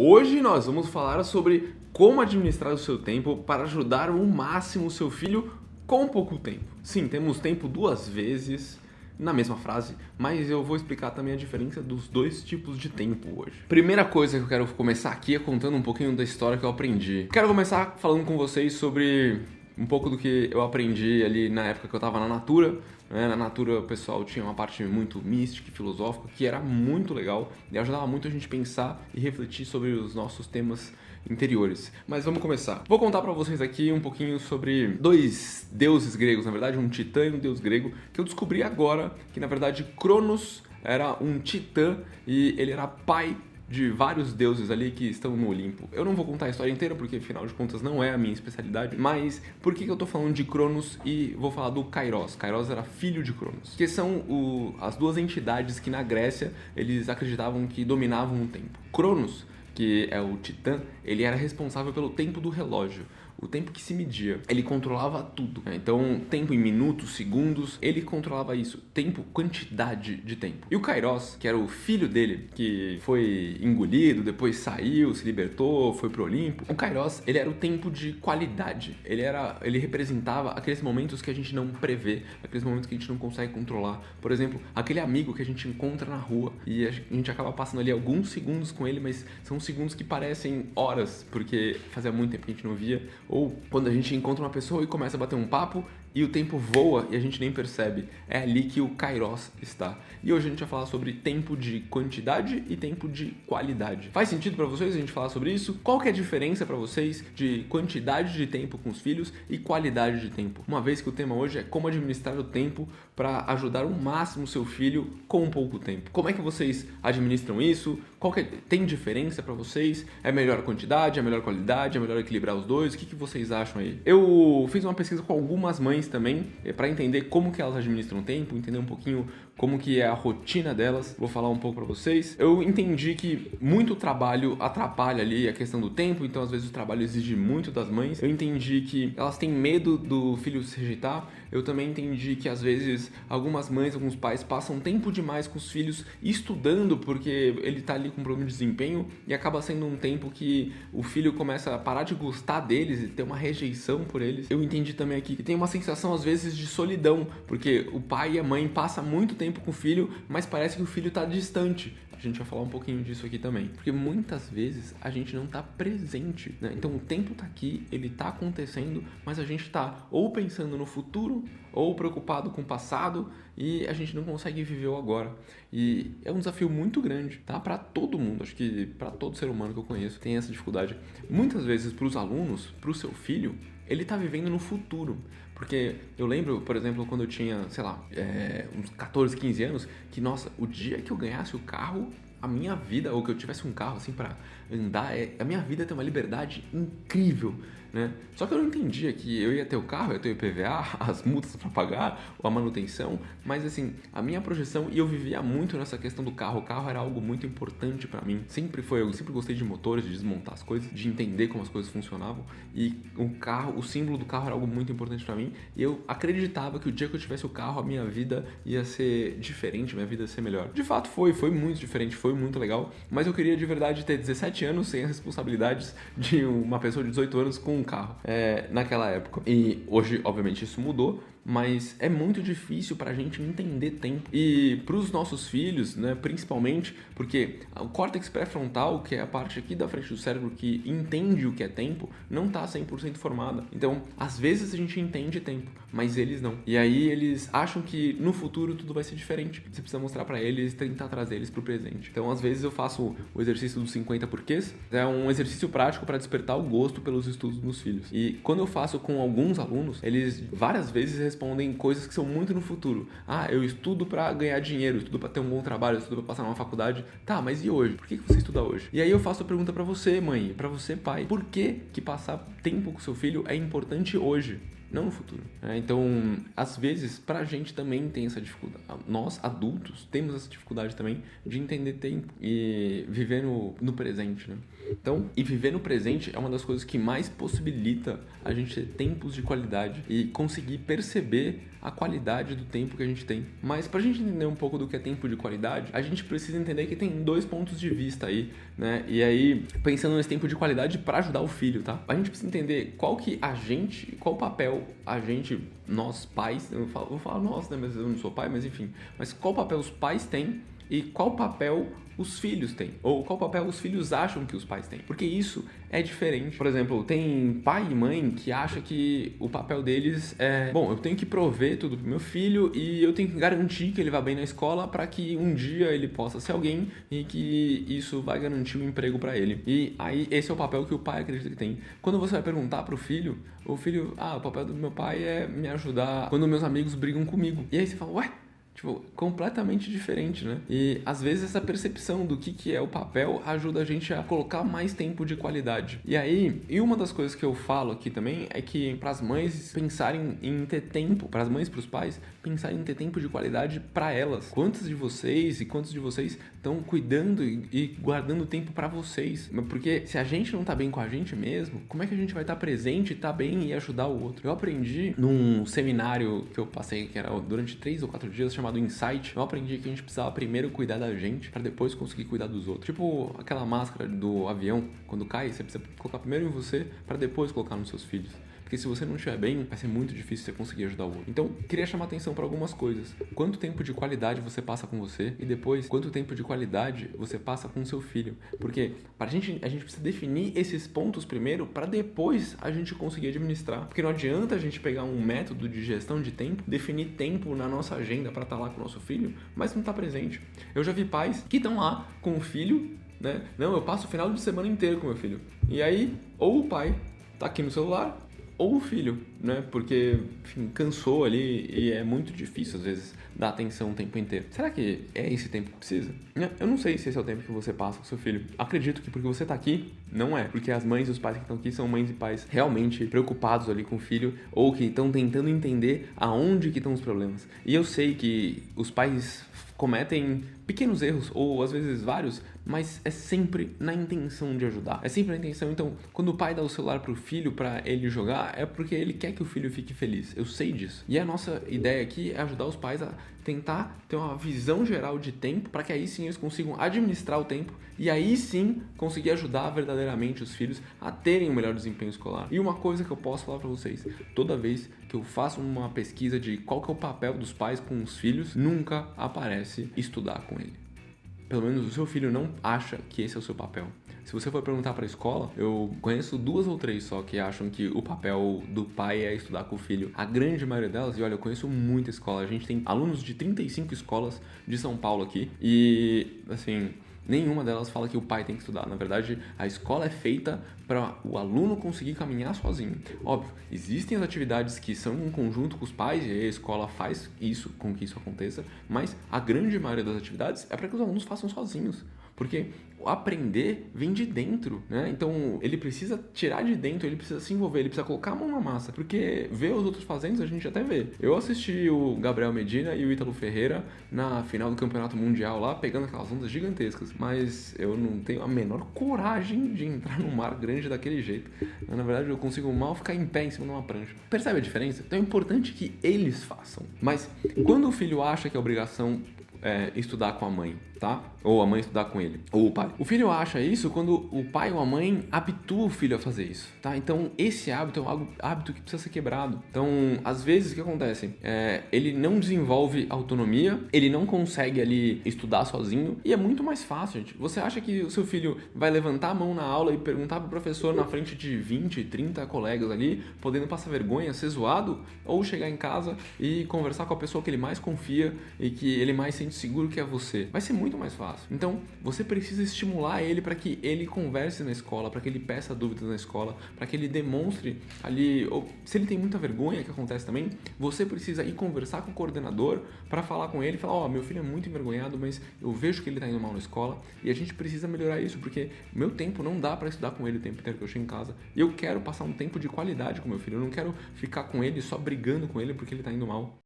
Hoje nós vamos falar sobre como administrar o seu tempo para ajudar ao máximo o seu filho com pouco tempo. Sim, temos tempo duas vezes na mesma frase, mas eu vou explicar também a diferença dos dois tipos de tempo hoje. Primeira coisa que eu quero começar aqui é contando um pouquinho da história que eu aprendi. Quero começar falando com vocês sobre um pouco do que eu aprendi ali na época que eu estava na Natura. Na Natura o pessoal tinha uma parte muito mística e filosófica que era muito legal e ajudava muito a gente pensar e refletir sobre os nossos temas interiores. Mas vamos começar. Vou contar pra vocês aqui um pouquinho sobre dois deuses gregos, na verdade um titã e um deus grego, que eu descobri agora que na verdade Cronos era um titã e ele era pai de vários deuses ali que estão no Olimpo. Eu não vou contar a história inteira porque afinal de contas não é a minha especialidade, mas por que eu tô falando de Cronos e vou falar do Kairos? Kairos era filho de Cronos, que são as duas entidades que na Grécia eles acreditavam que dominavam o tempo. Cronos, que é o titã, ele era responsável pelo tempo do relógio, o tempo que se media. Ele controlava tudo, né? Então, tempo em minutos, segundos, ele controlava isso. Tempo, quantidade de tempo. E o Kairos, que era o filho dele, que foi engolido, depois saiu, se libertou, foi pro Olimpo. O Kairos, ele era o tempo de qualidade. Ele representava aqueles momentos que a gente não prevê, aqueles momentos que a gente não consegue controlar. Por exemplo, aquele amigo que a gente encontra na rua e a gente acaba passando ali alguns segundos com ele, mas são segundos que parecem horas, porque fazia muito tempo que a gente não via. Ou quando a gente encontra uma pessoa e começa a bater um papo e o tempo voa e a gente nem percebe. É ali que o Kairos está. E hoje a gente vai falar sobre tempo de quantidade e tempo de qualidade. Faz sentido para vocês a gente falar sobre isso? Qual que é a diferença para vocês de quantidade de tempo com os filhos e qualidade de tempo? Uma vez que o tema hoje é como administrar o tempo para ajudar ao máximo o seu filho com pouco tempo. Como é que vocês administram isso? Tem diferença para vocês? É melhor quantidade? É melhor qualidade? É melhor equilibrar os dois? O que vocês acham aí? Eu fiz uma pesquisa com algumas mães também para entender como que elas administram o tempo, entender um pouquinho como que é a rotina delas. Vou falar um pouco para vocês. Eu entendi que muito trabalho atrapalha ali a questão do tempo, então às vezes o trabalho exige muito das mães. Eu entendi que elas têm medo do filho se rejeitar. Eu também entendi que às vezes algumas mães, alguns pais passam tempo demais com os filhos estudando porque ele tá ali com problema de desempenho e acaba sendo um tempo que o filho começa a parar de gostar deles e ter uma rejeição por eles. Eu entendi também aqui que tem uma sensação às vezes de solidão, porque o pai e a mãe passam muito tempo com o filho, mas parece que o filho tá distante. A gente vai falar um pouquinho disso aqui também. Porque muitas vezes a gente não tá presente, né? Então o tempo tá aqui, ele tá acontecendo, mas a gente tá ou pensando no futuro, ou preocupado com o passado, e a gente não consegue viver o agora. E é um desafio muito grande, tá? Para todo mundo, acho que para todo ser humano que eu conheço tem essa dificuldade. Muitas vezes para os alunos, para o seu filho, ele tá vivendo no futuro. Porque eu lembro, por exemplo, quando eu tinha, sei lá, uns 14, 15 anos, que, nossa, o dia que eu ganhasse o carro, a minha vida, ou que eu tivesse um carro assim pra andar, a minha vida tem uma liberdade incrível, né? Só que eu não entendia que eu ia ter o carro, eu ia ter o IPVA, as multas pra pagar, a manutenção, mas assim, a minha projeção, e eu vivia muito nessa questão do carro. O carro era algo muito importante pra mim, eu sempre gostei de motores, de desmontar as coisas, de entender como as coisas funcionavam, e o símbolo do carro era algo muito importante pra mim, e eu acreditava que o dia que eu tivesse o carro, a minha vida ia ser diferente, minha vida ia ser melhor. De fato foi muito diferente, foi muito legal, mas eu queria de verdade ter 17 anos sem as responsabilidades de uma pessoa de 18 anos com um carro naquela época. E hoje, obviamente, isso mudou, mas é muito difícil pra gente entender tempo. E pros nossos filhos, né, principalmente, porque o córtex pré-frontal, que é a parte aqui da frente do cérebro que entende o que é tempo, não tá 100% formada. Então, às vezes a gente entende tempo, mas eles não. E aí eles acham que no futuro tudo vai ser diferente. Você precisa mostrar pra eles, tentar trazer eles pro presente. Então, às vezes eu faço o exercício dos 50 porquês. É um exercício prático para despertar o gosto pelos estudos dos filhos. E quando eu faço com alguns alunos, eles várias vezes respondem coisas que são muito no futuro. Eu estudo pra ganhar dinheiro, eu estudo pra ter um bom trabalho, eu estudo pra passar numa faculdade. Tá, mas e hoje? Por que você estuda hoje? E aí eu faço a pergunta pra você, mãe, pra você, pai. Por que passar tempo com seu filho é importante hoje? não no futuro. Então, às vezes, pra gente também tem essa dificuldade. Nós, adultos, temos essa dificuldade também de entender tempo e viver no presente, né? Então, e viver no presente é uma das coisas que mais possibilita a gente ter tempos de qualidade e conseguir perceber a qualidade do tempo que a gente tem. Mas pra gente entender um pouco do que é tempo de qualidade, a gente precisa entender que tem 2 pontos de vista aí, né? E aí, pensando nesse tempo de qualidade para ajudar o filho, tá? A gente precisa entender qual papel a gente, nós pais, vou falar nós, né? Mas eu não sou pai, mas enfim. Mas qual papel os pais têm e qual papel os filhos têm, ou qual papel os filhos acham que os pais têm, porque isso é diferente. Por exemplo, tem pai e mãe que acham que o papel deles é, bom, eu tenho que prover tudo pro meu filho e eu tenho que garantir que ele vá bem na escola para que um dia ele possa ser alguém e que isso vai garantir um emprego para ele. E aí esse é o papel que o pai acredita que tem. Quando você vai perguntar pro filho, o filho, o papel do meu pai é me ajudar quando meus amigos brigam comigo. E aí você fala, ué, tipo, completamente diferente, né? E às vezes essa percepção do que é o papel ajuda a gente a colocar mais tempo de qualidade. E uma das coisas que eu falo aqui também é que para as mães pensarem em ter tempo, para as mães e para os pais pensarem em ter tempo de qualidade para elas. Quantos de vocês estão cuidando e guardando tempo para vocês? Porque se a gente não tá bem com a gente mesmo, como é que a gente vai estar presente, tá bem e ajudar o outro? Eu aprendi num seminário que eu passei, que era durante 3 ou 4 dias, chamado Insight. Eu aprendi que a gente precisava primeiro cuidar da gente para depois conseguir cuidar dos outros. Tipo aquela máscara do avião, quando cai, você precisa colocar primeiro em você para depois colocar nos seus filhos. Porque se você não estiver bem, vai ser muito difícil você conseguir ajudar o outro. Então, queria chamar atenção para algumas coisas. Quanto tempo de qualidade você passa com você e depois, quanto tempo de qualidade você passa com o seu filho. Porque a gente precisa definir esses pontos primeiro para depois a gente conseguir administrar. Porque não adianta a gente pegar um método de gestão de tempo, definir tempo na nossa agenda para estar lá com o nosso filho, mas não estar presente. Eu já vi pais que estão lá com o filho, né? Não, eu passo o final de semana inteiro com meu filho. E aí, ou o pai tá aqui no celular, ou o filho, né? Porque, enfim, cansou ali e é muito difícil, às vezes, dar atenção o tempo inteiro. Será que é esse tempo que precisa? Eu não sei se esse é o tempo que você passa com seu filho. Acredito que porque você tá aqui, não é. Porque as mães e os pais que estão aqui são mães e pais realmente preocupados ali com o filho ou que estão tentando entender aonde que estão os problemas. E eu sei que os pais cometem pequenos erros, ou às vezes vários, mas é sempre na intenção de ajudar. É sempre na intenção. Então, quando o pai dá o celular pro filho para ele jogar, é porque ele quer que o filho fique feliz. Eu sei disso. E a nossa ideia aqui é ajudar os pais a tentar ter uma visão geral de tempo, para que aí sim eles consigam administrar o tempo e aí sim conseguir ajudar verdadeiramente os filhos a terem um melhor desempenho escolar. E uma coisa que eu posso falar para vocês, toda vez que eu faço uma pesquisa de qual que é o papel dos pais com os filhos, nunca aparece estudar com ele. Pelo menos o seu filho não acha que esse é o seu papel. Se você for perguntar para a escola, eu conheço 2 ou 3 só que acham que o papel do pai é estudar com o filho. A grande maioria delas, e olha, eu conheço muita escola. A gente tem alunos de 35 escolas de São Paulo aqui e, assim, nenhuma delas fala que o pai tem que estudar. Na verdade, a escola é feita para o aluno conseguir caminhar sozinho. Óbvio, existem as atividades que são em conjunto com os pais e a escola faz isso, com que isso aconteça, mas a grande maioria das atividades é para que os alunos façam sozinhos. Porque o aprender vem de dentro, né? Então, ele precisa tirar de dentro, ele precisa se envolver, ele precisa colocar a mão na massa. Porque ver os outros fazendo, a gente até vê. Eu assisti o Gabriel Medina e o Ítalo Ferreira na final do Campeonato Mundial lá, pegando aquelas ondas gigantescas. Mas eu não tenho a menor coragem de entrar num mar grande daquele jeito. Na verdade, eu consigo mal ficar em pé em cima de uma prancha. Percebe a diferença? Então é importante que eles façam. Mas quando o filho acha que é obrigação estudar com a mãe, tá? Ou a mãe estudar com ele, ou o pai. O filho acha isso quando o pai ou a mãe habitua o filho a fazer isso, tá? Então, esse hábito é um hábito que precisa ser quebrado. Então, às vezes, o que acontece? Ele não desenvolve autonomia, ele não consegue ali estudar sozinho, e é muito mais fácil, gente. Você acha que o seu filho vai levantar a mão na aula e perguntar pro professor na frente de 20, 30 colegas ali, podendo passar vergonha, ser zoado, ou chegar em casa e conversar com a pessoa que ele mais confia e que ele mais sente seguro, que é você? Vai ser muito muito mais fácil. Então, você precisa estimular ele para que ele converse na escola, para que ele peça dúvidas na escola, para que ele demonstre ali, ou se ele tem muita vergonha, que acontece também, você precisa ir conversar com o coordenador para falar com ele e falar, ó, meu filho é muito envergonhado, mas eu vejo que ele tá indo mal na escola e a gente precisa melhorar isso, porque meu tempo não dá para estudar com ele o tempo inteiro que eu chego em casa. Eu quero passar um tempo de qualidade com meu filho, eu não quero ficar com ele só brigando com ele porque ele tá indo mal.